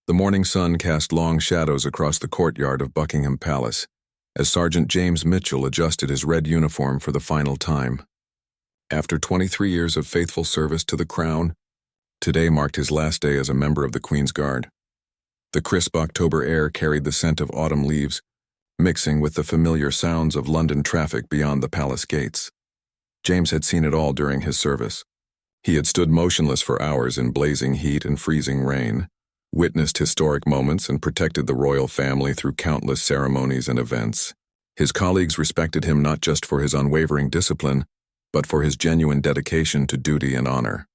The morning sun cast long shadows across the courtyard of Buckingham Palace, as Sergeant James Mitchell adjusted his red uniform for the final time. After 23 years of faithful service to the Crown, today marked his last day as a member of the Queen's Guard. The crisp October air carried the scent of autumn leaves, mixing with the familiar sounds of London traffic beyond the palace gates. James had seen it all during his service. He had stood motionless for hours in blazing heat and freezing rain, witnessed historic moments and protected the royal family through countless ceremonies and events. His colleagues respected him not just for his unwavering discipline, but for his genuine dedication to duty and honor.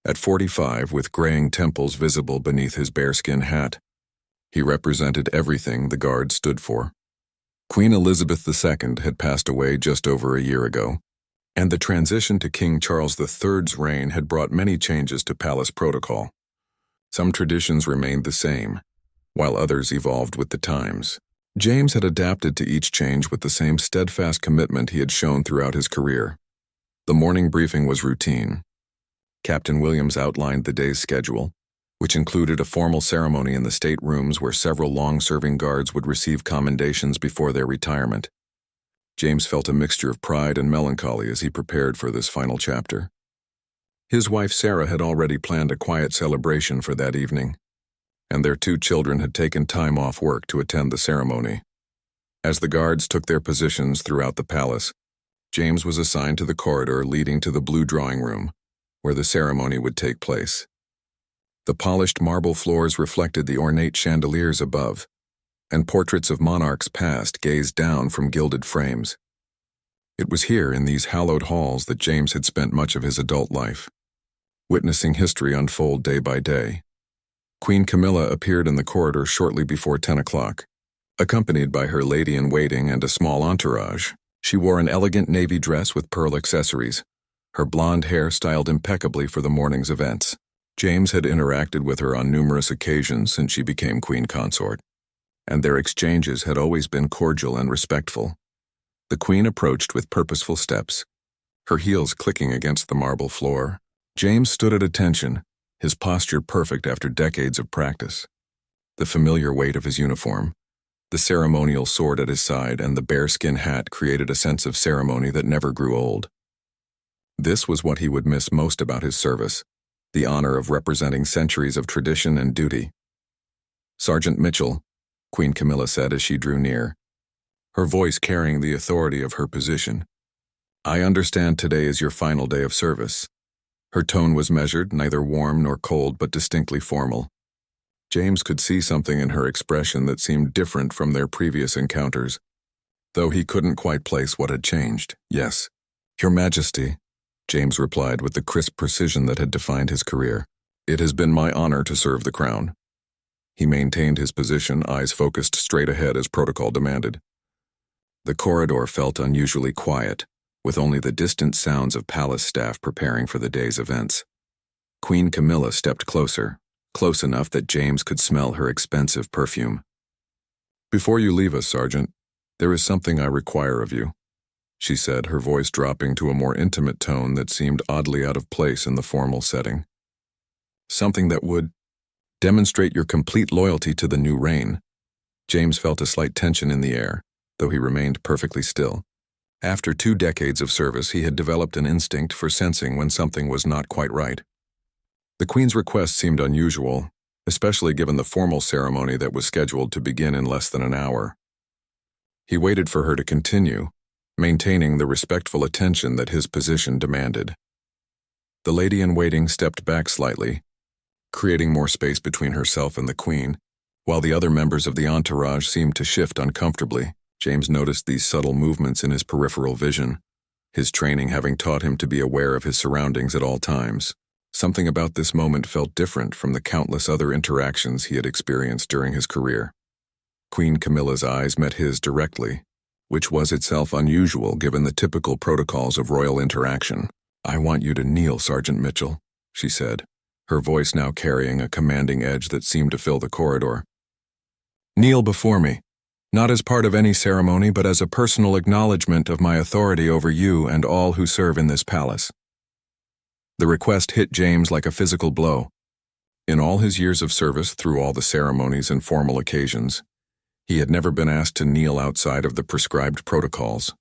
At 45, with graying temples visible beneath his bearskin hat, he represented everything the Guard stood for. Queen Elizabeth II had passed away just over a year ago, and the transition to King Charles III's reign had brought many changes to palace protocol. Some traditions remained the same, while others evolved with the times. James had adapted to each change with the same steadfast commitment he had shown throughout his career. The morning briefing was routine. Captain Williams outlined the day's schedule, which included a formal ceremony in the state rooms where several long-serving guards would receive commendations before their retirement. James felt a mixture of pride and melancholy as he prepared for this final chapter. His wife Sarah had already planned a quiet celebration for that evening, and their 2 children had taken time off work to attend the ceremony. As the guards took their positions throughout the palace, James was assigned to the corridor leading to the blue drawing room, where the ceremony would take place. The polished marble floors reflected the ornate chandeliers above, and portraits of monarchs past gazed down from gilded frames. It was here in these hallowed halls that James had spent much of his adult life, witnessing history unfold day by day. Queen Camilla appeared in the corridor shortly before 10 o'clock, accompanied by her lady-in-waiting and a small entourage. She wore an elegant navy dress with pearl accessories, her blonde hair styled impeccably for the morning's events. James had interacted with her on numerous occasions since she became queen consort, and their exchanges had always been cordial and respectful. The queen approached with purposeful steps, her heels clicking against the marble floor. James stood at attention, his posture perfect after decades of practice. The familiar weight of his uniform, the ceremonial sword at his side, and the bearskin hat created a sense of ceremony that never grew old. This was what he would miss most about his service, the honor of representing centuries of tradition and duty. "Sergeant Mitchell," Queen Camilla said as she drew near, her voice carrying the authority of her position, "I understand today is your final day of service." Her tone was measured, neither warm nor cold, but distinctly formal. James could see something in her expression that seemed different from their previous encounters, though he couldn't quite place what had changed. "Yes, Your Majesty," James replied with the crisp precision that had defined his career. "It has been my honor to serve the Crown." He maintained his position, eyes focused straight ahead as protocol demanded. The corridor felt unusually quiet, with only the distant sounds of palace staff preparing for the day's events. Queen Camilla stepped closer, close enough that James could smell her expensive perfume. "Before you leave us, Sergeant, there is something I require of you," she said, her voice dropping to a more intimate tone that seemed oddly out of place in the formal setting. "Something that would demonstrate your complete loyalty to the new reign." James felt a slight tension in the air, though he remained perfectly still. After 2 decades of service, he had developed an instinct for sensing when something was not quite right. The Queen's request seemed unusual, especially given the formal ceremony that was scheduled to begin in less than an hour. He waited for her to continue, maintaining the respectful attention that his position demanded. The lady-in-waiting stepped back slightly, creating more space between herself and the Queen, while the other members of the entourage seemed to shift uncomfortably. James noticed these subtle movements in his peripheral vision, his training having taught him to be aware of his surroundings at all times. Something about this moment felt different from the countless other interactions he had experienced during his career. Queen Camilla's eyes met his directly, which was itself unusual given the typical protocols of royal interaction. "I want you to kneel, Sergeant Mitchell," she said, her voice now carrying a commanding edge that seemed to fill the corridor. "Kneel before me. Not as part of any ceremony, but as a personal acknowledgement of my authority over you and all who serve in this palace." The request hit James like a physical blow. In all his years of service through all the ceremonies and formal occasions, he had never been asked to kneel outside of the prescribed protocols.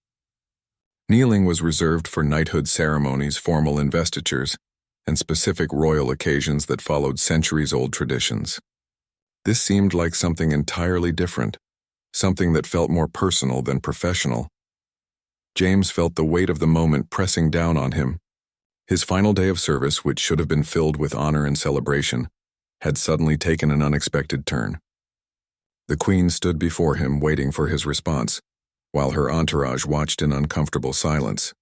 Kneeling was reserved for knighthood ceremonies, formal investitures, and specific royal occasions that followed centuries-old traditions. This seemed like something entirely different, something that felt more personal than professional. James felt the weight of the moment pressing down on him. His final day of service, which should have been filled with honor and celebration, had suddenly taken an unexpected turn. The Queen stood before him, waiting for his response, while her entourage watched in uncomfortable silence.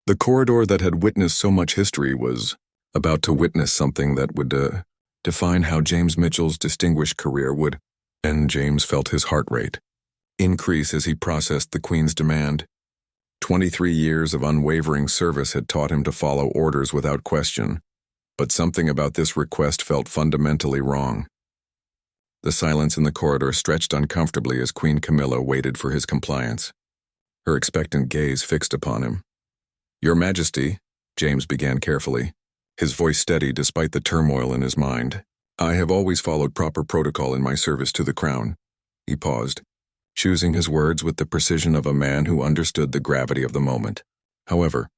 The corridor that had witnessed so much history was about to witness something that would define how James Mitchell's distinguished career would, and James felt his heart rate increase as he processed the Queen's demand. 23 years of unwavering service had taught him to follow orders without question, but something about this request felt fundamentally wrong. The silence in the corridor stretched uncomfortably as Queen Camilla waited for his compliance, her expectant gaze fixed upon him. "Your Majesty," James began carefully, his voice steady despite the turmoil in his mind. "I have always followed proper protocol in my service to the crown." He paused, choosing his words with the precision of a man who understood the gravity of the moment. "However,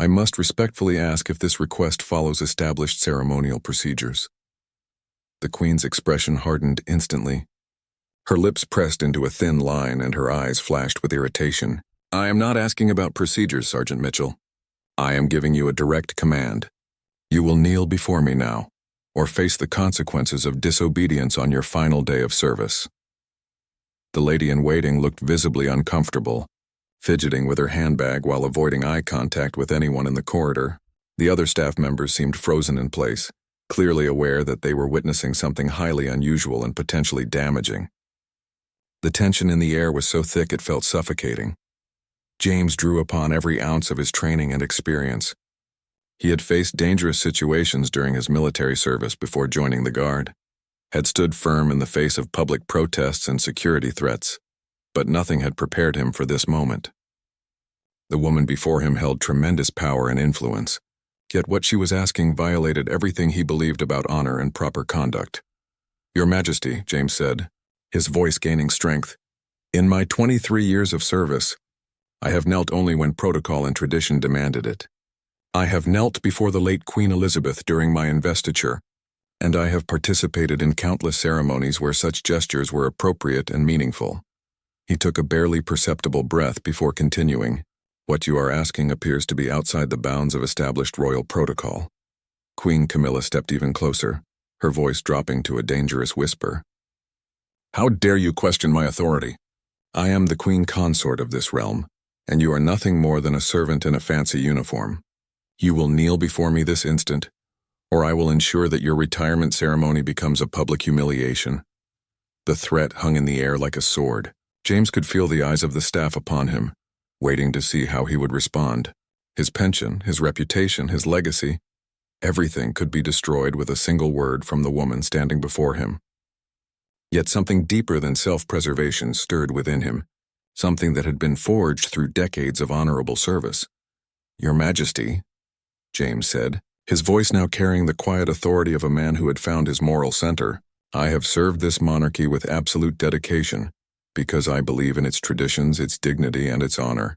I must respectfully ask if this request follows established ceremonial procedures." The Queen's expression hardened instantly. Her lips pressed into a thin line and her eyes flashed with irritation. "I am not asking about procedures, Sergeant Mitchell. I am giving you a direct command. You will kneel before me now, or face the consequences of disobedience on your final day of service." The lady-in-waiting looked visibly uncomfortable, fidgeting with her handbag while avoiding eye contact with anyone in the corridor. The other staff members seemed frozen in place, clearly aware that they were witnessing something highly unusual and potentially damaging. The tension in the air was so thick it felt suffocating. James drew upon every ounce of his training and experience. He had faced dangerous situations during his military service before joining the Guard, had stood firm in the face of public protests and security threats, but nothing had prepared him for this moment. The woman before him held tremendous power and influence, yet what she was asking violated everything he believed about honor and proper conduct. "Your Majesty," James said, his voice gaining strength, "in my 23 years of service, I have knelt only when protocol and tradition demanded it. I have knelt before the late Queen Elizabeth during my investiture, and I have participated in countless ceremonies where such gestures were appropriate and meaningful." He took a barely perceptible breath before continuing. "What you are asking appears to be outside the bounds of established royal protocol." Queen Camilla stepped even closer, her voice dropping to a dangerous whisper. "How dare you question my authority? I am the Queen Consort of this realm, and you are nothing more than a servant in a fancy uniform. You will kneel before me this instant, or I will ensure that your retirement ceremony becomes a public humiliation." The threat hung in the air like a sword. James could feel the eyes of the staff upon him, waiting to see how he would respond. His pension, his reputation, his legacy, everything could be destroyed with a single word from the woman standing before him. Yet something deeper than self-preservation stirred within him, something that had been forged through decades of honorable service. "Your Majesty," James said, his voice now carrying the quiet authority of a man who had found his moral center, "I have served this monarchy with absolute dedication, because I believe in its traditions, its dignity, and its honor.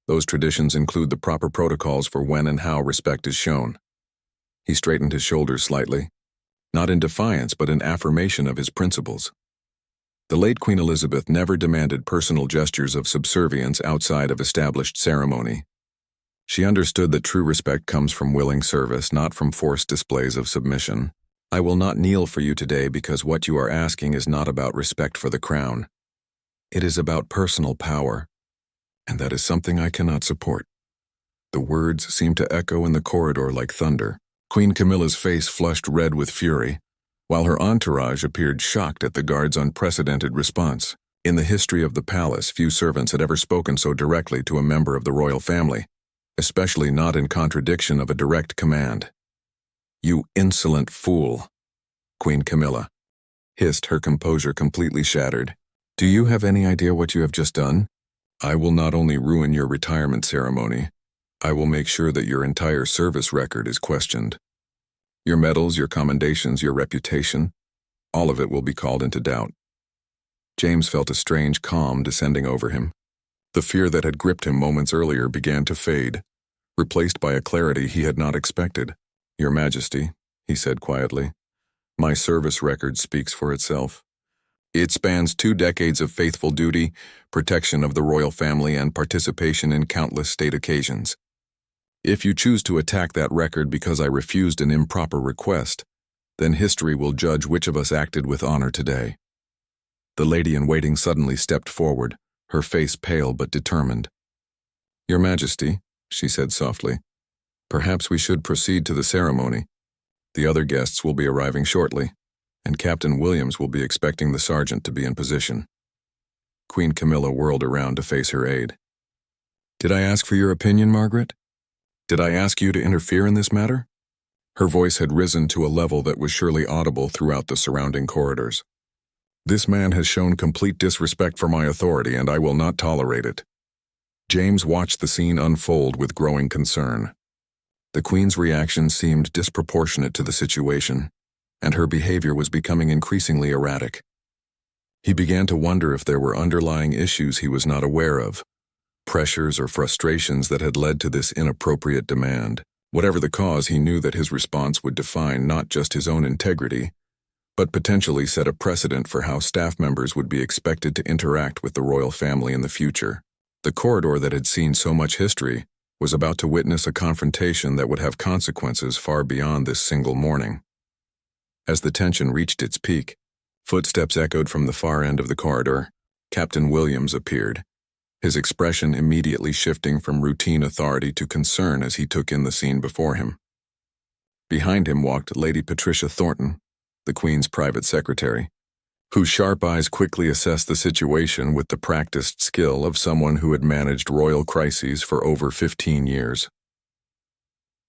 Those traditions include the proper protocols for when and how respect is shown." He straightened his shoulders slightly, not in defiance but in affirmation of his principles. The late Queen Elizabeth never demanded personal gestures of subservience outside of established ceremony. She understood that true respect comes from willing service, not from forced displays of submission. "I will not kneel for you today because what you are asking is not about respect for the crown. It is about personal power, and that is something I cannot support." The words seemed to echo in the corridor like thunder. Queen Camilla's face flushed red with fury, while her entourage appeared shocked at the Guard's unprecedented response. In the history of the palace, few servants had ever spoken so directly to a member of the royal family, especially not in contradiction of a direct command. "You insolent fool," Queen Camilla hissed, her composure completely shattered. "Do you have any idea what you have just done? I will not only ruin your retirement ceremony, I will make sure that your entire service record is questioned." Your medals, your commendations, your reputation, all of it will be called into doubt. James felt a strange calm descending over him. The fear that had gripped him moments earlier began to fade, replaced by a clarity he had not expected. "Your Majesty," he said quietly, "my service record speaks for itself. It spans 2 decades of faithful duty, protection of the royal family, and participation in countless state occasions. If you choose to attack that record because I refused an improper request, then history will judge which of us acted with honor today." The lady-in-waiting suddenly stepped forward, her face pale but determined. "Your Majesty," she said softly, "perhaps we should proceed to the ceremony. The other guests will be arriving shortly, and Captain Williams will be expecting the sergeant to be in position." Queen Camilla whirled around to face her aide. "Did I ask for your opinion, Margaret? Did I ask you to interfere in this matter?" Her voice had risen to a level that was surely audible throughout the surrounding corridors. "This man has shown complete disrespect for my authority, and I will not tolerate it." James watched the scene unfold with growing concern. The Queen's reaction seemed disproportionate to the situation, and her behavior was becoming increasingly erratic. He began to wonder if there were underlying issues he was not aware of, pressures or frustrations that had led to this inappropriate demand. Whatever the cause, he knew that his response would define not just his own integrity, but potentially set a precedent for how staff members would be expected to interact with the royal family in the future. The corridor that had seen so much history was about to witness a confrontation that would have consequences far beyond this single morning. As the tension reached its peak, footsteps echoed from the far end of the corridor. Captain Williams appeared, his expression immediately shifting from routine authority to concern as he took in the scene before him. Behind him walked Lady Patricia Thornton, the Queen's private secretary, whose sharp eyes quickly assessed the situation with the practiced skill of someone who had managed royal crises for over 15 years.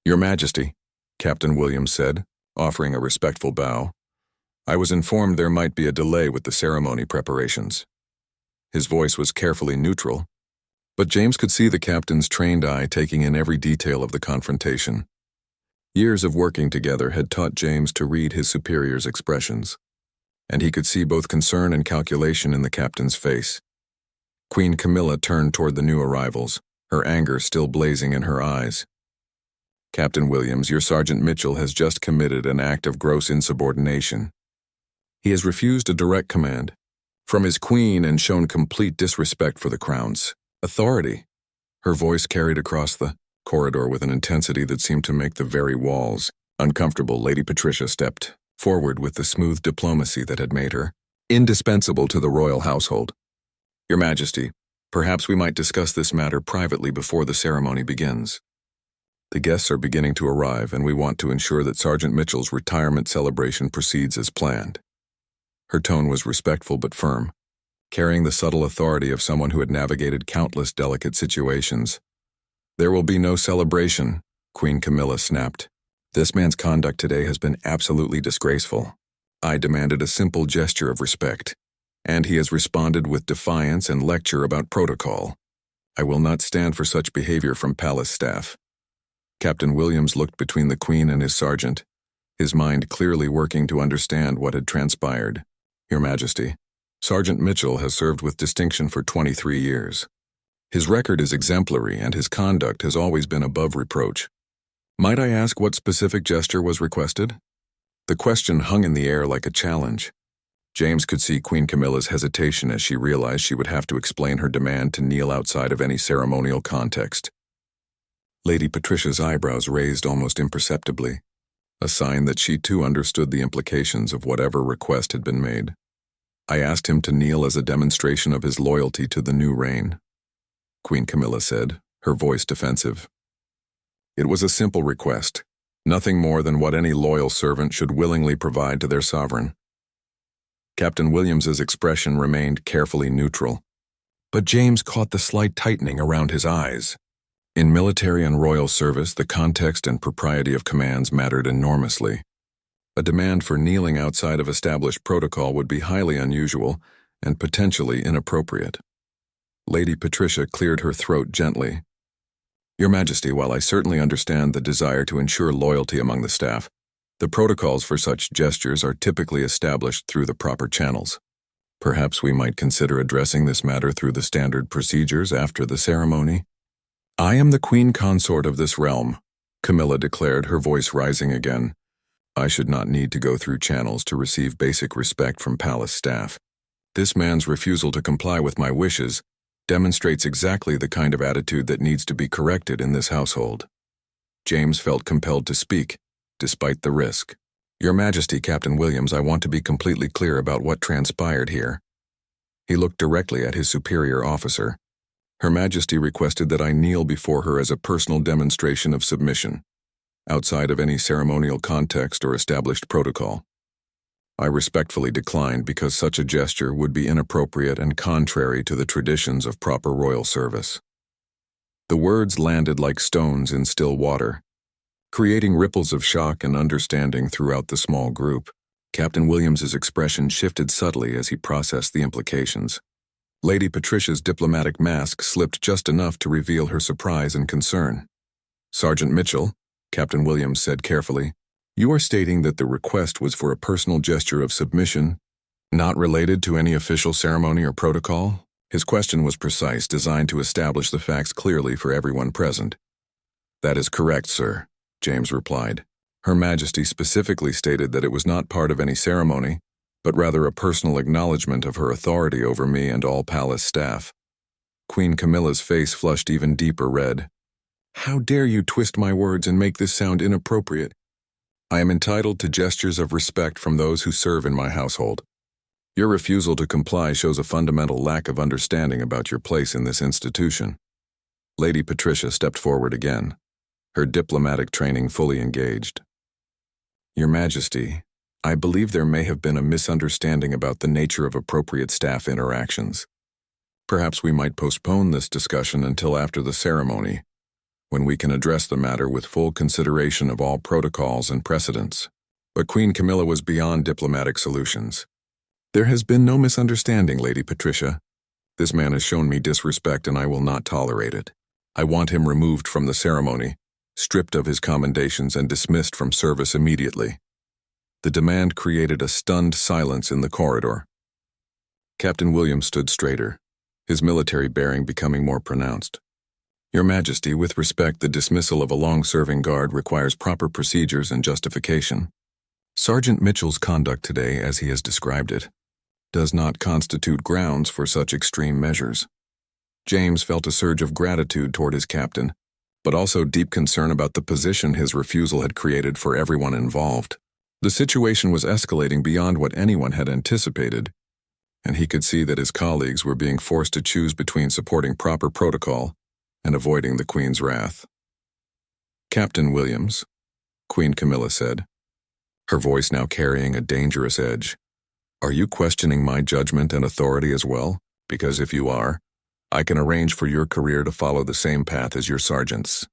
"Your Majesty," Captain Williams said, offering a respectful bow, "I was informed there might be a delay with the ceremony preparations." His voice was carefully neutral, but James could see the captain's trained eye taking in every detail of the confrontation. Years of working together had taught James to read his superior's expressions, and he could see both concern and calculation in the captain's face. Queen Camilla turned toward the new arrivals, her anger still blazing in her eyes. "Captain Williams, your Sergeant Mitchell has just committed an act of gross insubordination. He has refused a direct command from his queen and shown complete disrespect for the crown's authority." Her voice carried across the corridor with an intensity that seemed to make the very walls uncomfortable. Lady Patricia stepped forward with the smooth diplomacy that had made her indispensable to the royal household. "Your Majesty, perhaps we might discuss this matter privately before the ceremony begins. The guests are beginning to arrive, and we want to ensure that Sergeant Mitchell's retirement celebration proceeds as planned." Her tone was respectful but firm, carrying the subtle authority of someone who had navigated countless delicate situations. "There will be no celebration," Queen Camilla snapped. "This man's conduct today has been absolutely disgraceful. I demanded a simple gesture of respect, and he has responded with defiance and lecture about protocol. I will not stand for such behavior from palace staff." Captain Williams looked between the Queen and his sergeant, his mind clearly working to understand what had transpired. "Your Majesty, Sergeant Mitchell has served with distinction for 23 years. His record is exemplary, and his conduct has always been above reproach. Might I ask what specific gesture was requested?" The question hung in the air like a challenge. James could see Queen Camilla's hesitation as she realized she would have to explain her demand to kneel outside of any ceremonial context. Lady Patricia's eyebrows raised almost imperceptibly, a sign that she too understood the implications of whatever request had been made. "I asked him to kneel as a demonstration of his loyalty to the new reign," Queen Camilla said, her voice defensive. "It was a simple request, nothing more than what any loyal servant should willingly provide to their sovereign." Captain Williams's expression remained carefully neutral, but James caught the slight tightening around his eyes. In military and royal service, the context and propriety of commands mattered enormously. A demand for kneeling outside of established protocol would be highly unusual and potentially inappropriate. Lady Patricia cleared her throat gently. "Your Majesty, while I certainly understand the desire to ensure loyalty among the staff, The protocols for such gestures are typically established through the proper channels. Perhaps we might consider addressing this matter through the standard procedures after the ceremony. I am the queen consort of this realm, Camilla declared, her voice rising again. I should not need to go through channels to receive basic respect from palace staff. This man's refusal to comply with my wishes demonstrates exactly the kind of attitude that needs to be corrected in this household. James felt compelled to speak, despite the risk. Your Majesty, Captain Williams, I want to be completely clear about what transpired here. He looked directly at his superior officer. Her Majesty requested that I kneel before her as a personal demonstration of submission, outside of any ceremonial context or established protocol. I respectfully declined because such a gesture would be inappropriate and contrary to the traditions of proper royal service. The words landed like stones in still water, creating ripples of shock and understanding throughout the small group. Captain Williams's expression shifted subtly as he processed the implications. Lady Patricia's diplomatic mask slipped just enough to reveal her surprise and concern. Sergeant Mitchell, Captain Williams said carefully, you are stating that the request was for a personal gesture of submission, not related to any official ceremony or protocol? His question was precise, designed to establish the facts clearly for everyone present. That is correct, sir, James replied. Her Majesty specifically stated that it was not part of any ceremony, but rather a personal acknowledgement of her authority over me and all palace staff. Queen Camilla's face flushed even deeper red. How dare you twist my words and make this sound inappropriate? I am entitled to gestures of respect from those who serve in my household. Your refusal to comply shows a fundamental lack of understanding about your place in this institution. Lady Patricia stepped forward again, her diplomatic training fully engaged. Your Majesty, I believe there may have been a misunderstanding about the nature of appropriate staff interactions. Perhaps we might postpone this discussion until after the ceremony, when we can address the matter with full consideration of all protocols and precedents. But Queen Camilla was beyond diplomatic solutions. There has been no misunderstanding, Lady Patricia. This man has shown me disrespect and I will not tolerate it. I want him removed from the ceremony, stripped of his commendations and dismissed from service immediately. The demand created a stunned silence in the corridor. Captain Williams stood straighter, his military bearing becoming more pronounced. Your Majesty, with respect, the dismissal of a long-serving guard requires proper procedures and justification. Sergeant Mitchell's conduct today, as he has described it, does not constitute grounds for such extreme measures. James felt a surge of gratitude toward his captain, but also deep concern about the position his refusal had created for everyone involved. The situation was escalating beyond what anyone had anticipated, and he could see that his colleagues were being forced to choose between supporting proper protocol and avoiding the Queen's wrath. Captain Williams, Queen Camilla said, her voice now carrying a dangerous edge, are you questioning my judgment and authority as well? Because if you are, I can arrange for your career to follow the same path as your sergeants.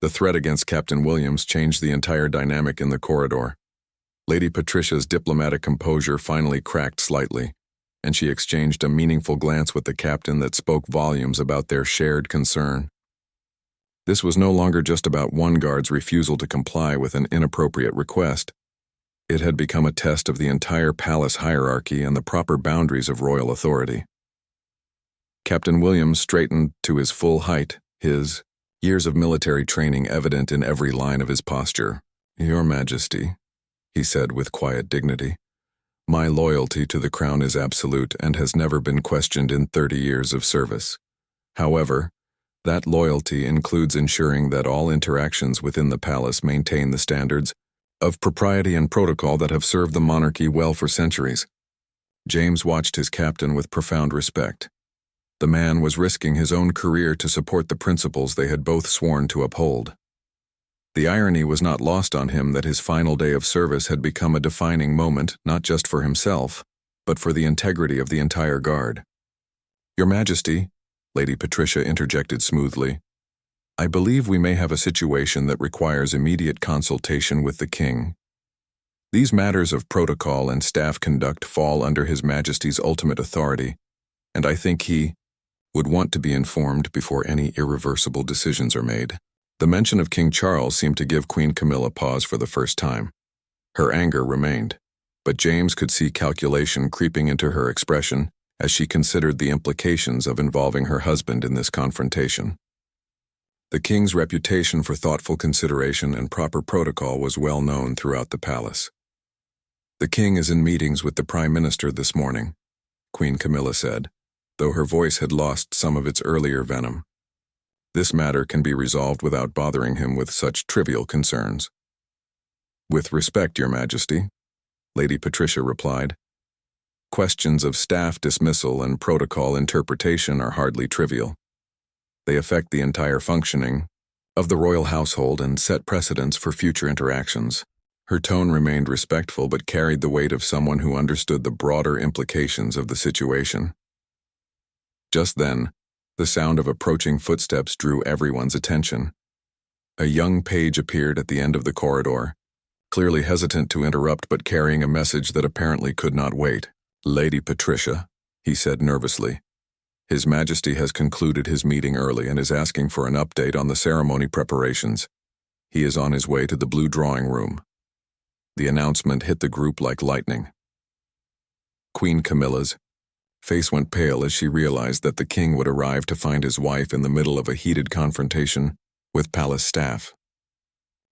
The threat against Captain Williams changed the entire dynamic in the corridor. Lady Patricia's diplomatic composure finally cracked slightly, and she exchanged a meaningful glance with the captain that spoke volumes about their shared concern. This was no longer just about one guard's refusal to comply with an inappropriate request. It had become a test of the entire palace hierarchy and the proper boundaries of royal authority. Captain Williams straightened to his full height, his years of military training evident in every line of his posture. Your Majesty, he said with quiet dignity, my loyalty to the crown is absolute and has never been questioned in 30 years of service. However, that loyalty includes ensuring that all interactions within the palace maintain the standards of propriety and protocol that have served the monarchy well for centuries. James watched his captain with profound respect. The man was risking his own career to support the principles they had both sworn to uphold. The irony was not lost on him that his final day of service had become a defining moment not just for himself, but for the integrity of the entire guard. Your Majesty, Lady Patricia interjected smoothly, I believe we may have a situation that requires immediate consultation with the king. These matters of protocol and staff conduct fall under His Majesty's ultimate authority, and I think he would want to be informed before any irreversible decisions are made. The mention of King Charles seemed to give Queen Camilla pause for the first time. Her anger remained, but James could see calculation creeping into her expression as she considered the implications of involving her husband in this confrontation. The king's reputation for thoughtful consideration and proper protocol was well known throughout the palace. "The king is in meetings with the prime minister this morning," Queen Camilla said, though her voice had lost some of its earlier venom. "This matter can be resolved without bothering him with such trivial concerns." "With respect, Your Majesty," Lady Patricia replied. "Questions of staff dismissal and protocol interpretation are hardly trivial. They affect the entire functioning of the royal household and set precedents for future interactions." Her tone remained respectful but carried the weight of someone who understood the broader implications of the situation. Just then, the sound of approaching footsteps drew everyone's attention. A young page appeared at the end of the corridor, clearly hesitant to interrupt but carrying a message that apparently could not wait. "Lady Patricia," he said nervously. "His Majesty has concluded his meeting early and is asking for an update on the ceremony preparations. He is on his way to the blue drawing room." The announcement hit the group like lightning. Queen Camilla's face went pale as she realized that the king would arrive to find his wife in the middle of a heated confrontation with palace staff.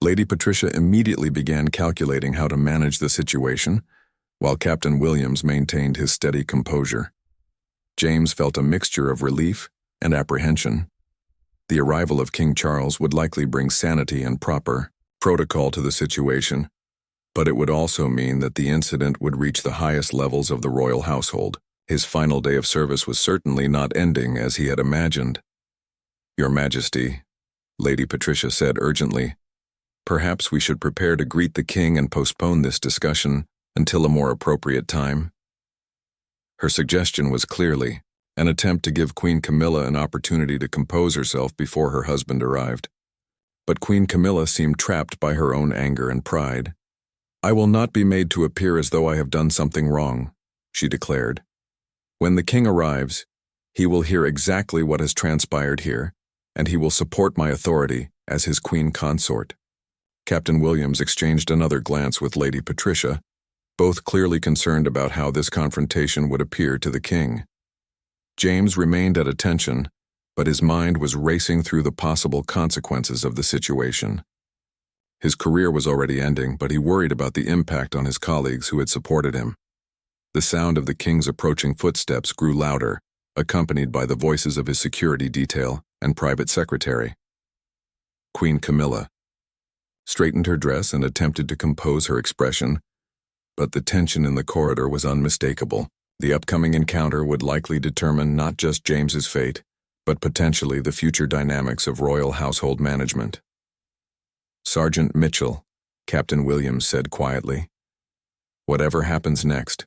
Lady Patricia immediately began calculating how to manage the situation, while Captain Williams maintained his steady composure. James felt a mixture of relief and apprehension. The arrival of King Charles would likely bring sanity and proper protocol to the situation, but it would also mean that the incident would reach the highest levels of the royal household. His final day of service was certainly not ending as he had imagined. "Your Majesty," Lady Patricia said urgently, "perhaps we should prepare to greet the king and postpone this discussion until a more appropriate time." Her suggestion was clearly an attempt to give Queen Camilla an opportunity to compose herself before her husband arrived. But Queen Camilla seemed trapped by her own anger and pride. "I will not be made to appear as though I have done something wrong," she declared. "When the king arrives, he will hear exactly what has transpired here, and he will support my authority as his queen consort." Captain Williams exchanged another glance with Lady Patricia, both clearly concerned about how this confrontation would appear to the king. James remained at attention, but his mind was racing through the possible consequences of the situation. His career was already ending, but he worried about the impact on his colleagues who had supported him. The sound of the king's approaching footsteps grew louder, accompanied by the voices of his security detail and private secretary. Queen Camilla straightened her dress and attempted to compose her expression, but the tension in the corridor was unmistakable. The upcoming encounter would likely determine not just James's fate, but potentially the future dynamics of royal household management. "Sergeant Mitchell," Captain Williams said quietly, "whatever happens next,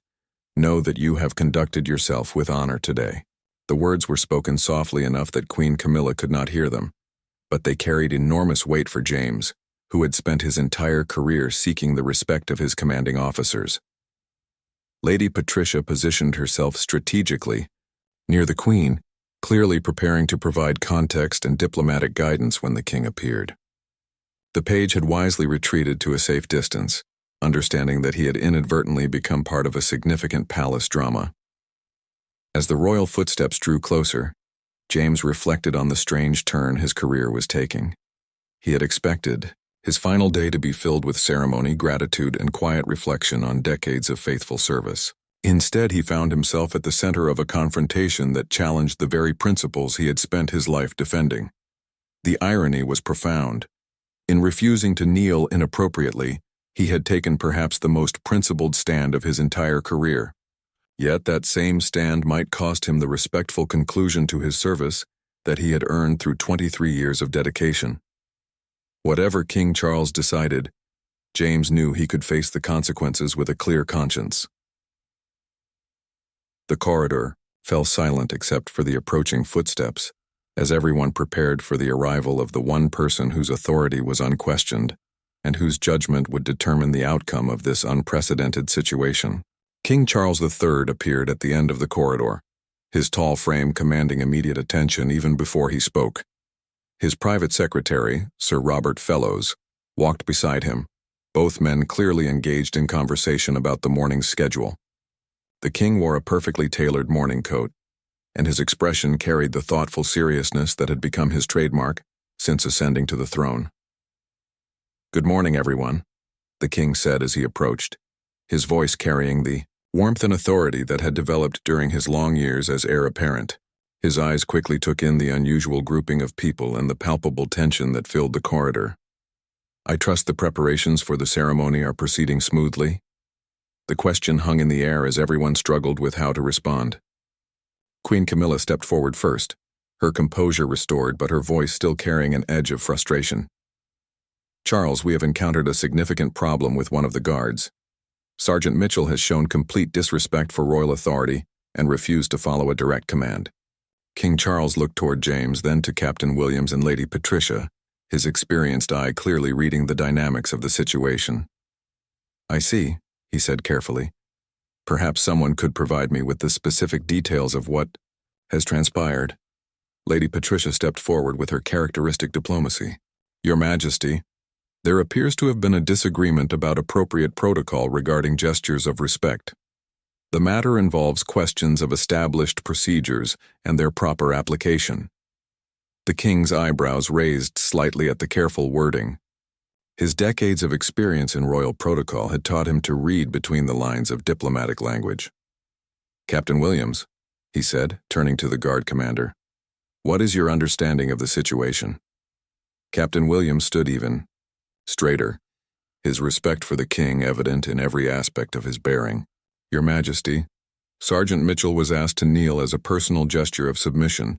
know that you have conducted yourself with honor today." The words were spoken softly enough that Queen Camilla could not hear them, but they carried enormous weight for James, who had spent his entire career seeking the respect of his commanding officers. Lady Patricia positioned herself strategically near the Queen, clearly preparing to provide context and diplomatic guidance when the king appeared. The page had wisely retreated to a safe distance, understanding that he had inadvertently become part of a significant palace drama. As the royal footsteps drew closer, James reflected on the strange turn his career was taking. He had expected his final day to be filled with ceremony, gratitude, and quiet reflection on decades of faithful service. Instead, he found himself at the center of a confrontation that challenged the very principles he had spent his life defending. The irony was profound. In refusing to kneel inappropriately, he had taken perhaps the most principled stand of his entire career. Yet that same stand might cost him the respectful conclusion to his service that he had earned through 23 years of dedication. Whatever King Charles decided, James knew he could face the consequences with a clear conscience. The corridor fell silent except for the approaching footsteps, as everyone prepared for the arrival of the one person whose authority was unquestioned and whose judgment would determine the outcome of this unprecedented situation. King Charles III appeared at the end of the corridor, his tall frame commanding immediate attention even before he spoke. His private secretary, Sir Robert Fellows, walked beside him, both men clearly engaged in conversation about the morning's schedule. The king wore a perfectly tailored morning coat, and his expression carried the thoughtful seriousness that had become his trademark since ascending to the throne. "Good morning, everyone," the king said as he approached, his voice carrying the warmth and authority that had developed during his long years as heir apparent. His eyes quickly took in the unusual grouping of people and the palpable tension that filled the corridor. "I trust the preparations for the ceremony are proceeding smoothly?" The question hung in the air as everyone struggled with how to respond. Queen Camilla stepped forward first, her composure restored but her voice still carrying an edge of frustration. "Charles, we have encountered a significant problem with one of the guards. Sergeant Mitchell has shown complete disrespect for royal authority and refused to follow a direct command." King Charles looked toward James, then to Captain Williams and Lady Patricia, his experienced eye clearly reading the dynamics of the situation. "I see," he said carefully. "Perhaps someone could provide me with the specific details of what has transpired." Lady Patricia stepped forward with her characteristic diplomacy. "Your Majesty, there appears to have been a disagreement about appropriate protocol regarding gestures of respect. The matter involves questions of established procedures and their proper application." The king's eyebrows raised slightly at the careful wording. His decades of experience in royal protocol had taught him to read between the lines of diplomatic language. "Captain Williams," he said, turning to the guard commander, "what is your understanding of the situation?" Captain Williams stood even straighter, his respect for the king evident in every aspect of his bearing. "Your Majesty, Sergeant Mitchell was asked to kneel as a personal gesture of submission,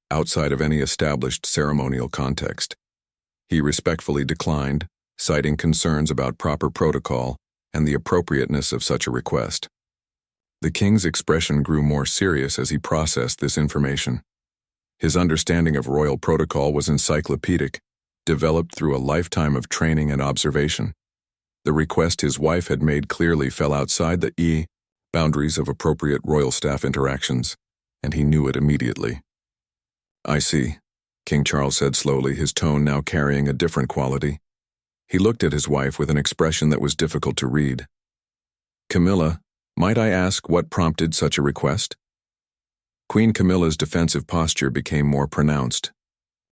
outside of any established ceremonial context. He respectfully declined, citing concerns about proper protocol and the appropriateness of such a request." The king's expression grew more serious as he processed this information. His understanding of royal protocol was encyclopedic, developed through a lifetime of training and observation. The request his wife had made clearly fell outside the boundaries of appropriate royal staff interactions, and he knew it immediately. "I see," King Charles said slowly, his tone now carrying a different quality. He looked at his wife with an expression that was difficult to read. "Camilla, might I ask what prompted such a request?" Queen Camilla's defensive posture became more pronounced.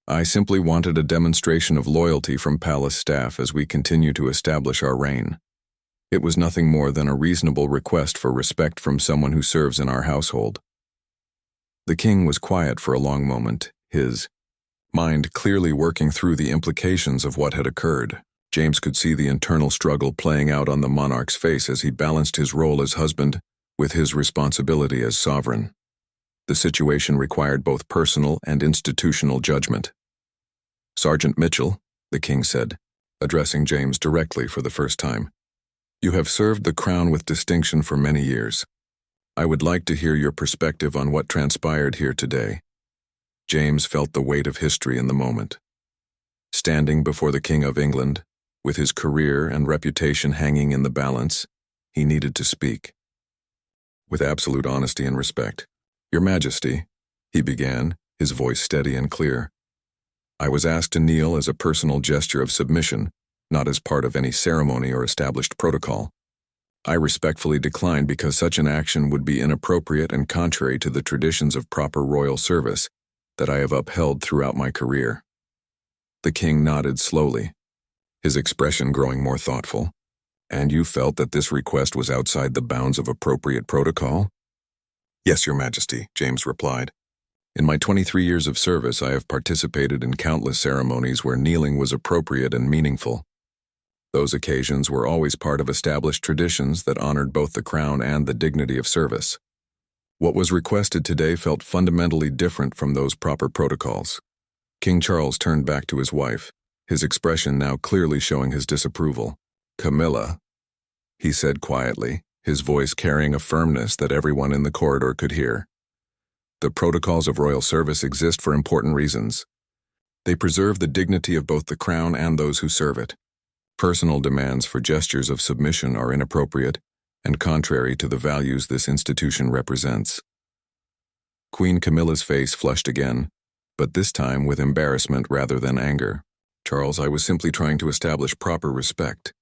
"I simply wanted a demonstration of loyalty from palace staff as we continue to establish our reign. It was nothing more than a reasonable request for respect from someone who serves in our household." The king was quiet for a long moment, his mind clearly working through the implications of what had occurred. James could see the internal struggle playing out on the monarch's face as he balanced his role as husband with his responsibility as sovereign. The situation required both personal and institutional judgment. "Sergeant Mitchell," the king said, addressing James directly for the first time, "you have served the crown with distinction for many years. I would like to hear your perspective on what transpired here today." James felt the weight of history in the moment. Standing before the King of England, with his career and reputation hanging in the balance, he needed to speak. With absolute honesty and respect. "Your Majesty," he began, his voice steady and clear, "I was asked to kneel as a personal gesture of submission, not as part of any ceremony or established protocol. I respectfully declined because such an action would be inappropriate and contrary to the traditions of proper royal service that I have upheld throughout my career." The king nodded slowly, his expression growing more thoughtful. "And you felt that this request was outside the bounds of appropriate protocol?" "Yes, Your Majesty," James replied. "In my 23 years of service, I have participated in countless ceremonies where kneeling was appropriate and meaningful. Those occasions were always part of established traditions that honored both the crown and the dignity of service. What was requested today felt fundamentally different from those proper protocols." King Charles turned back to his wife, his expression now clearly showing his disapproval. "Camilla," he said quietly, his voice carrying a firmness that everyone in the corridor could hear. "The protocols of royal service exist for important reasons. They preserve the dignity of both the crown and those who serve it. Personal demands for gestures of submission are inappropriate and contrary to the values this institution represents." Queen Camilla's face flushed again, but this time with embarrassment rather than anger. "Charles, I was simply trying to establish proper respect.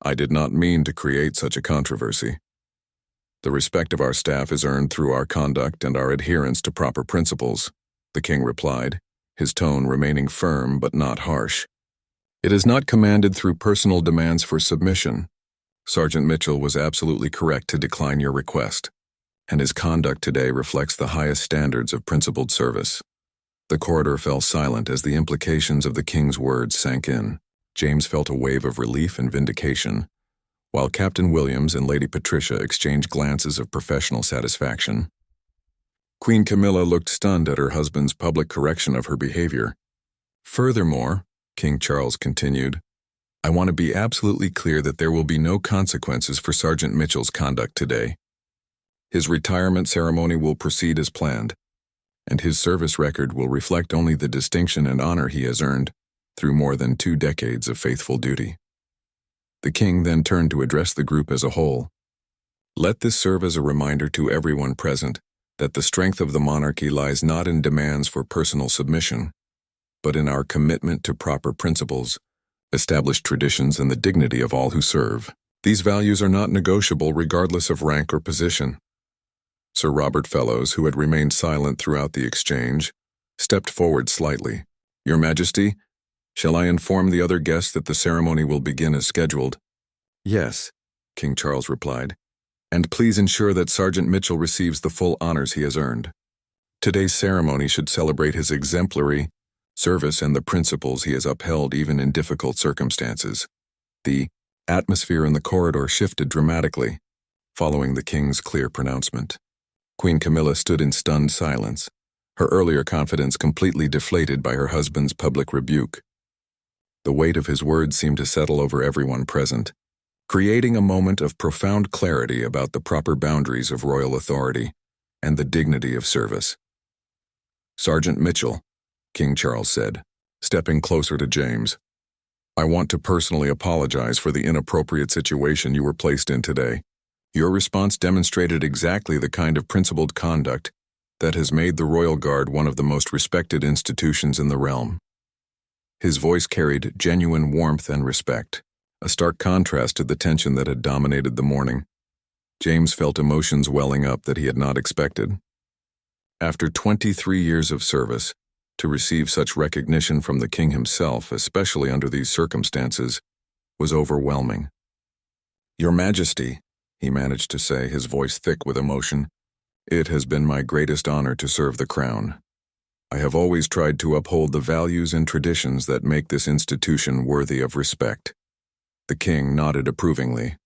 I did not mean to create such a controversy. The respect of our staff is earned through our conduct and our adherence to proper principles, the king replied, his tone remaining firm but not harsh. It is not commanded through personal demands for submission. Sergeant Mitchell was absolutely correct to decline your request, and his conduct today reflects the highest standards of principled service. The corridor fell silent as the implications of the king's words sank in. James felt a wave of relief and vindication, while Captain Williams and Lady Patricia exchanged glances of professional satisfaction. Queen Camilla looked stunned at her husband's public correction of her behavior. Furthermore, King Charles continued, I want to be absolutely clear that there will be no consequences for Sergeant Mitchell's conduct today. His retirement ceremony will proceed as planned, and his service record will reflect only the distinction and honor he has earned through more than 2 decades of faithful duty. The king then turned to address the group as a whole. Let this serve as a reminder to everyone present that the strength of the monarchy lies not in demands for personal submission, but in our commitment to proper principles, established traditions, and the dignity of all who serve. These values are not negotiable regardless of rank or position. Sir Robert Fellows, who had remained silent throughout the exchange, stepped forward slightly. Your Majesty, shall I inform the other guests that the ceremony will begin as scheduled? Yes, King Charles replied, and please ensure that Sergeant Mitchell receives the full honors he has earned. Today's ceremony should celebrate his exemplary service and the principles he has upheld even in difficult circumstances. The atmosphere in the corridor shifted dramatically, following the king's clear pronouncement. Queen Camilla stood in stunned silence, her earlier confidence completely deflated by her husband's public rebuke. The weight of his words seemed to settle over everyone present, creating a moment of profound clarity about the proper boundaries of royal authority and the dignity of service. Sergeant Mitchell, King Charles said, stepping closer to James, I want to personally apologize for the inappropriate situation you were placed in today. Your response demonstrated exactly the kind of principled conduct that has made the Royal Guard one of the most respected institutions in the realm. His voice carried genuine warmth and respect, a stark contrast to the tension that had dominated the morning. James felt emotions welling up that he had not expected. After 23 years of service, to receive such recognition from the king himself, especially under these circumstances, was overwhelming. Your Majesty, he managed to say, his voice thick with emotion, it has been my greatest honor to serve the crown. I have always tried to uphold the values and traditions that make this institution worthy of respect. The king nodded approvingly.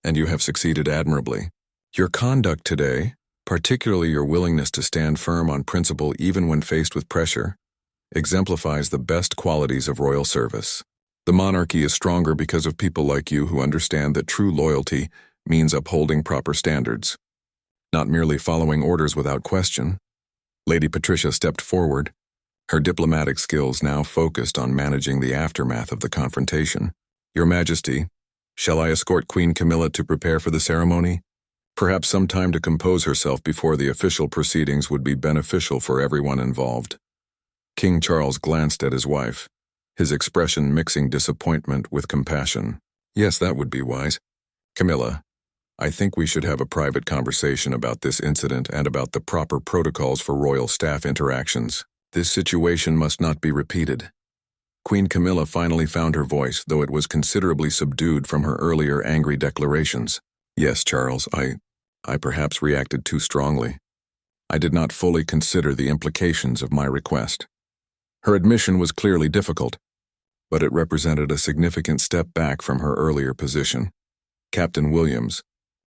And you have succeeded admirably. Your conduct today, particularly your willingness to stand firm on principle even when faced with pressure, exemplifies the best qualities of royal service. The monarchy is stronger because of people like you who understand that true loyalty means upholding proper standards, not merely following orders without question. Lady Patricia stepped forward, her diplomatic skills now focused on managing the aftermath of the confrontation. Your Majesty, shall I escort Queen Camilla to prepare for the ceremony? Perhaps some time to compose herself before the official proceedings would be beneficial for everyone involved. King Charles glanced at his wife, his expression mixing disappointment with compassion. Yes, that would be wise. Camilla, I think we should have a private conversation about this incident and about the proper protocols for royal staff interactions. This situation must not be repeated. Queen Camilla finally found her voice, though it was considerably subdued from her earlier angry declarations. Yes, Charles, I perhaps reacted too strongly. I did not fully consider the implications of my request. Her admission was clearly difficult, but it represented a significant step back from her earlier position. Captain Williams,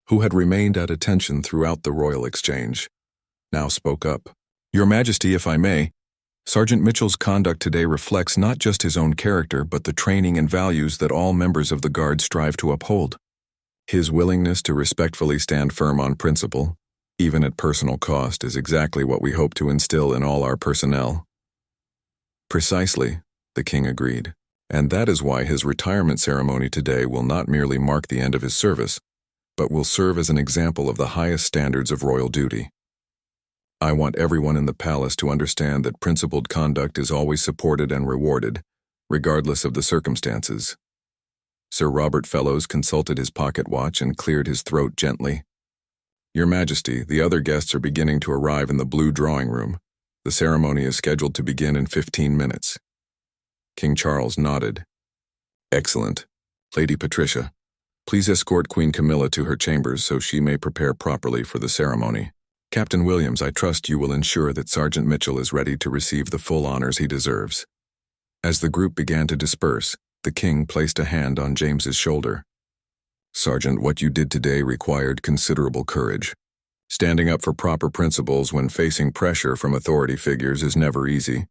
who had remained at attention throughout the royal exchange, now spoke up. Your Majesty, if I may, Sergeant Mitchell's conduct today reflects not just his own character but the training and values that all members of the Guard strive to uphold. His willingness to respectfully stand firm on principle, even at personal cost, is exactly what we hope to instill in all our personnel. Precisely, the king agreed, and that is why his retirement ceremony today will not merely mark the end of his service, but will serve as an example of the highest standards of royal duty. I want everyone in the palace to understand that principled conduct is always supported and rewarded, regardless of the circumstances. Sir Robert Fellows consulted his pocket watch and cleared his throat gently. Your Majesty, the other guests are beginning to arrive in the blue drawing room. The ceremony is scheduled to begin in 15 minutes. King Charles nodded. Excellent. Lady Patricia, please escort Queen Camilla to her chambers so she may prepare properly for the ceremony. Captain Williams, I trust you will ensure that Sergeant Mitchell is ready to receive the full honors he deserves. As the group began to disperse, the king placed a hand on James's shoulder. Sergeant, what you did today required considerable courage. Standing up for proper principles when facing pressure from authority figures is never easy,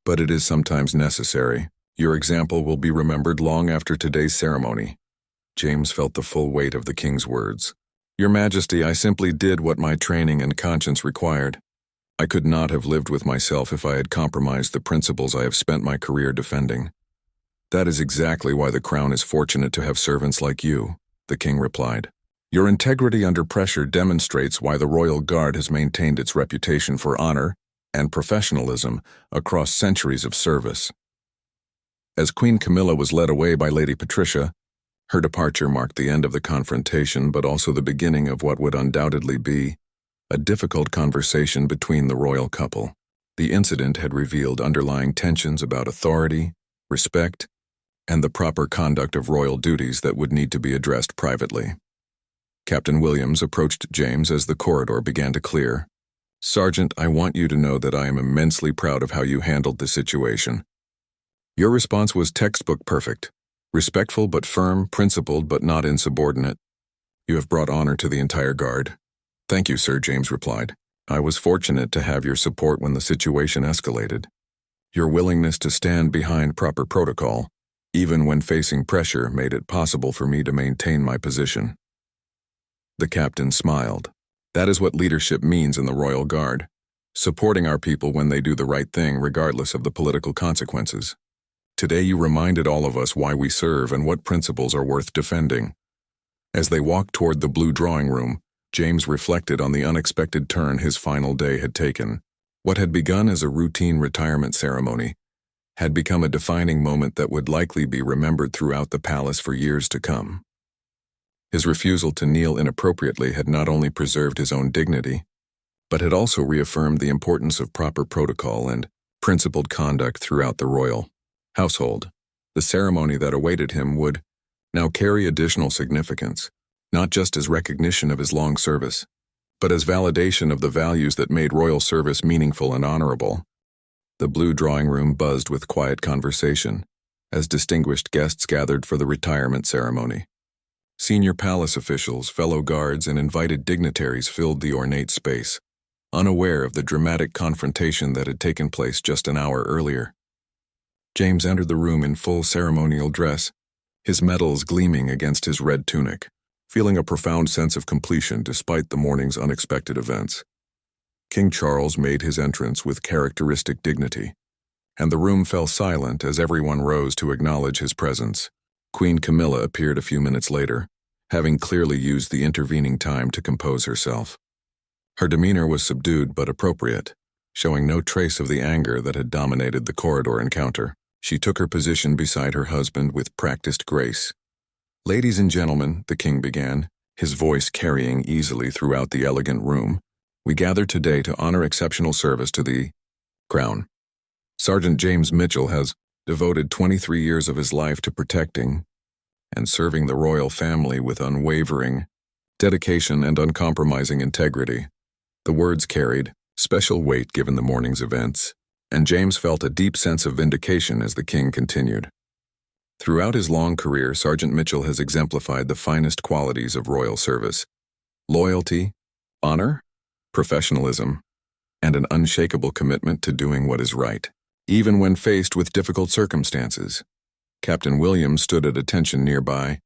but it is sometimes necessary. Your example will be remembered long after today's ceremony. James felt the full weight of the king's words. Your Majesty, I simply did what my training and conscience required. I could not have lived with myself if I had compromised the principles I have spent my career defending. That is exactly why the crown is fortunate to have servants like you, the king replied. Your integrity under pressure demonstrates why the Royal Guard has maintained its reputation for honor and professionalism across centuries of service. As Queen Camilla was led away by Lady Patricia, her departure marked the end of the confrontation but also the beginning of what would undoubtedly be a difficult conversation between the royal couple. The incident had revealed underlying tensions about authority, respect, and the proper conduct of royal duties that would need to be addressed privately. Captain Williams approached James as the corridor began to clear. Sergeant, I want you to know that I am immensely proud of how you handled the situation. Your response was textbook perfect. Respectful but firm, principled but not insubordinate. You have brought honor to the entire guard. Thank you, sir, James replied. I was fortunate to have your support when the situation escalated. Your willingness to stand behind proper protocol, even when facing pressure, made it possible for me to maintain my position. The captain smiled. That is what leadership means in the Royal Guard, supporting our people when they do the right thing regardless of the political consequences. Today you reminded all of us why we serve and what principles are worth defending. As they walked toward the blue drawing room, James reflected on the unexpected turn his final day had taken. What had begun as a routine retirement ceremony had become a defining moment that would likely be remembered throughout the palace for years to come. His refusal to kneel inappropriately had not only preserved his own dignity, but had also reaffirmed the importance of proper protocol and principled conduct throughout the royal household. The ceremony that awaited him would now carry additional significance, not just as recognition of his long service, but as validation of the values that made royal service meaningful and honorable. The blue drawing room buzzed with quiet conversation as distinguished guests gathered for the retirement ceremony. Senior palace officials, fellow guards, and invited dignitaries filled the ornate space, unaware of the dramatic confrontation that had taken place just an hour earlier. James entered the room in full ceremonial dress, his medals gleaming against his red tunic, feeling a profound sense of completion despite the morning's unexpected events. King Charles made his entrance with characteristic dignity, and the room fell silent as everyone rose to acknowledge his presence. Queen Camilla appeared a few minutes later, having clearly used the intervening time to compose herself. Her demeanor was subdued but appropriate, showing no trace of the anger that had dominated the corridor encounter. She took her position beside her husband with practiced grace. Ladies and gentlemen, the king began, his voice carrying easily throughout the elegant room, we gather today to honor exceptional service to the crown. Sergeant James Mitchell has devoted 23 years of his life to protecting and serving the royal family with unwavering dedication and uncompromising integrity. The words carried special weight given the morning's events, and James felt a deep sense of vindication as the king continued. Throughout his long career, Sergeant Mitchell has exemplified the finest qualities of royal service: loyalty, honor, professionalism, and an unshakable commitment to doing what is right, even when faced with difficult circumstances. Captain Williams stood at attention nearby,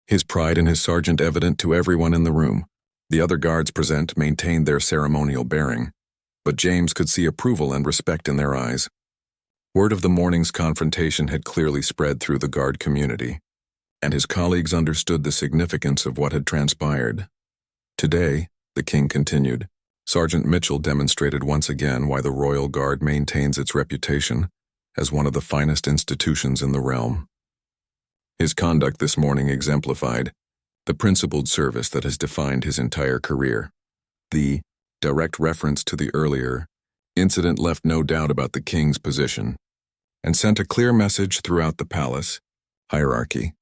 his pride in his sergeant evident to everyone in the room. The other guards present maintained their ceremonial bearing, but James could see approval and respect in their eyes. Word of the morning's confrontation had clearly spread through the guard community, and his colleagues understood the significance of what had transpired. Today, the king continued, Sergeant Mitchell demonstrated once again why the Royal Guard maintains its reputation as one of the finest institutions in the realm. His conduct this morning exemplified the principled service that has defined his entire career. The direct reference to the earlier incident left no doubt about the king's position and sent a clear message throughout the palace hierarchy.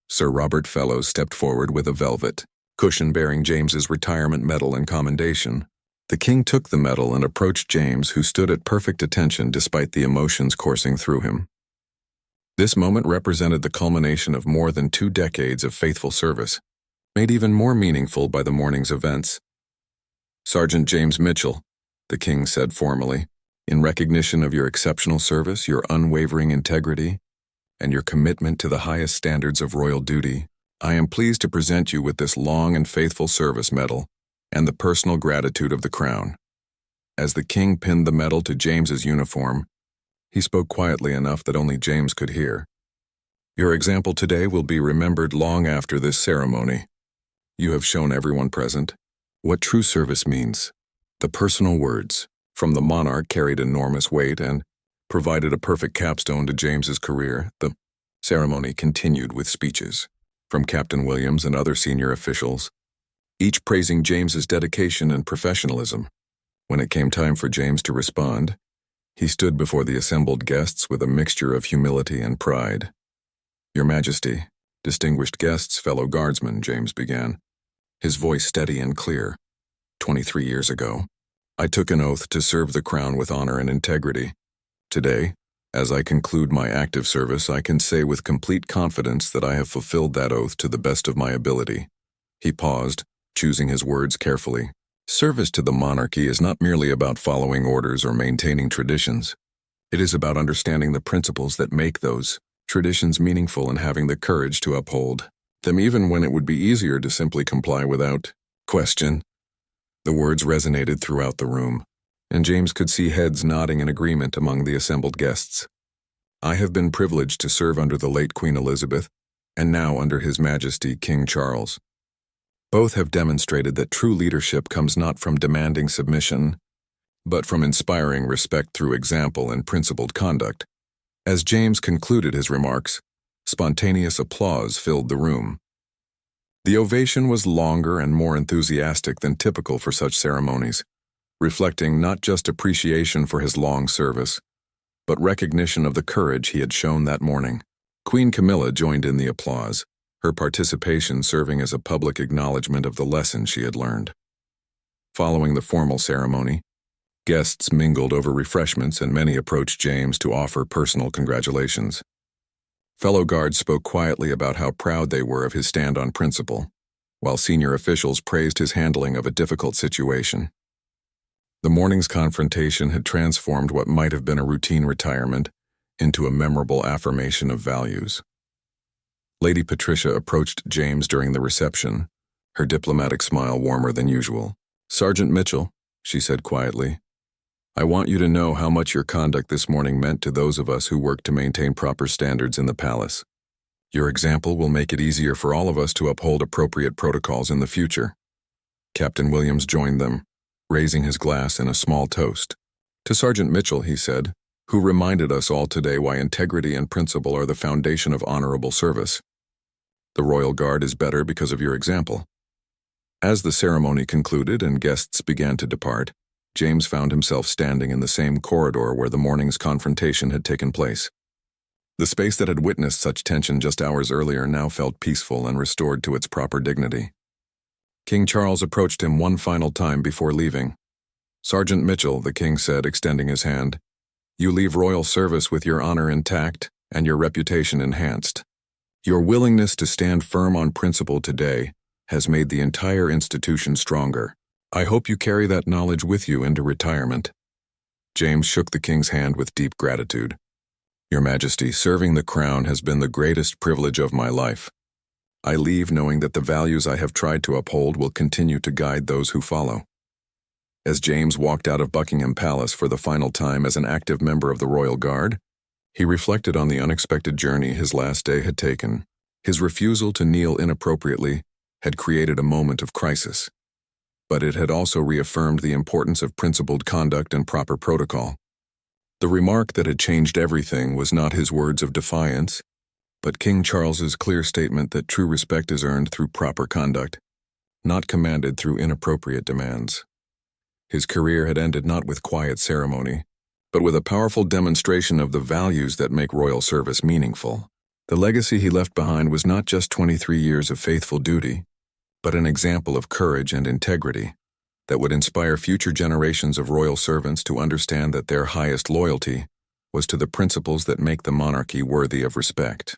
Sir Robert Fellows stepped forward with a velvet cushion bearing James's retirement medal and commendation. The king took the medal and approached James, who stood at perfect attention despite the emotions coursing through him. This moment represented the culmination of more than 2 decades of faithful service, made even more meaningful by the morning's events. "Sergeant James Mitchell," the king said formally, "in recognition of your exceptional service, your unwavering integrity, and your commitment to the highest standards of royal duty, I am pleased to present you with this long and faithful service medal and the personal gratitude of the crown." As the king pinned the medal to James's uniform, he spoke quietly enough that only James could hear. "Your example today will be remembered long after this ceremony. You have shown everyone present what true service means." The personal words from the monarch carried enormous weight and provided a perfect capstone to James's career. The ceremony continued with speeches from Captain Williams and other senior officials, each praising James's dedication and professionalism. When it came time for James to respond, he stood before the assembled guests with a mixture of humility and pride. "Your Majesty, distinguished guests, fellow guardsmen," James began, his voice steady and clear. 23 years ago, I took an oath to serve the crown with honor and integrity. Today, as I conclude my active service, I can say with complete confidence that I have fulfilled that oath to the best of my ability." He paused, choosing his words carefully. Service to the monarchy is not merely about following orders or maintaining traditions. It is about understanding the principles that make those traditions meaningful and having the courage to uphold them even when it would be easier to simply comply without question. The words resonated throughout the room, and James could see heads nodding in agreement among the assembled guests. "I have been privileged to serve under the late Queen Elizabeth, and now under His Majesty King Charles. Both have demonstrated that true leadership comes not from demanding submission, but from inspiring respect through example and principled conduct." As James concluded his remarks, spontaneous applause filled the room. The ovation was longer and more enthusiastic than typical for such ceremonies, reflecting not just appreciation for his long service, but recognition of the courage he had shown that morning. Queen Camilla joined in the applause, her participation serving as a public acknowledgement of the lesson she had learned. Following the formal ceremony, guests mingled over refreshments and many approached James to offer personal congratulations. Fellow guards spoke quietly about how proud they were of his stand on principle, while senior officials praised his handling of a difficult situation. The morning's confrontation had transformed what might have been a routine retirement into a memorable affirmation of values. Lady Patricia approached James during the reception, her diplomatic smile warmer than usual. "Sergeant Mitchell," she said quietly, "I want you to know how much your conduct this morning meant to those of us who work to maintain proper standards in the palace. Your example will make it easier for all of us to uphold appropriate protocols in the future." Captain Williams joined them, raising his glass in a small toast. "To Sergeant Mitchell," he said, "who reminded us all today why integrity and principle are the foundation of honorable service. The Royal Guard is better because of your example." As the ceremony concluded and guests began to depart, James found himself standing in the same corridor where the morning's confrontation had taken place. The space that had witnessed such tension just hours earlier now felt peaceful and restored to its proper dignity. King Charles approached him one final time before leaving. "Sergeant Mitchell," the king said, extending his hand, "you leave royal service with your honor intact and your reputation enhanced. Your willingness to stand firm on principle today has made the entire institution stronger. I hope you carry that knowledge with you into retirement." James shook the king's hand with deep gratitude. "Your Majesty, serving the crown has been the greatest privilege of my life. I leave knowing that the values I have tried to uphold will continue to guide those who follow." As James walked out of Buckingham Palace for the final time as an active member of the Royal Guard, he reflected on the unexpected journey his last day had taken. His refusal to kneel inappropriately had created a moment of crisis, but it had also reaffirmed the importance of principled conduct and proper protocol. The remark that had changed everything was not his words of defiance, but King Charles's clear statement that true respect is earned through proper conduct, not commanded through inappropriate demands. His career had ended not with quiet ceremony, but with a powerful demonstration of the values that make royal service meaningful. The legacy he left behind was not just 23 years of faithful duty, but an example of courage and integrity that would inspire future generations of royal servants to understand that their highest loyalty was to the principles that make the monarchy worthy of respect.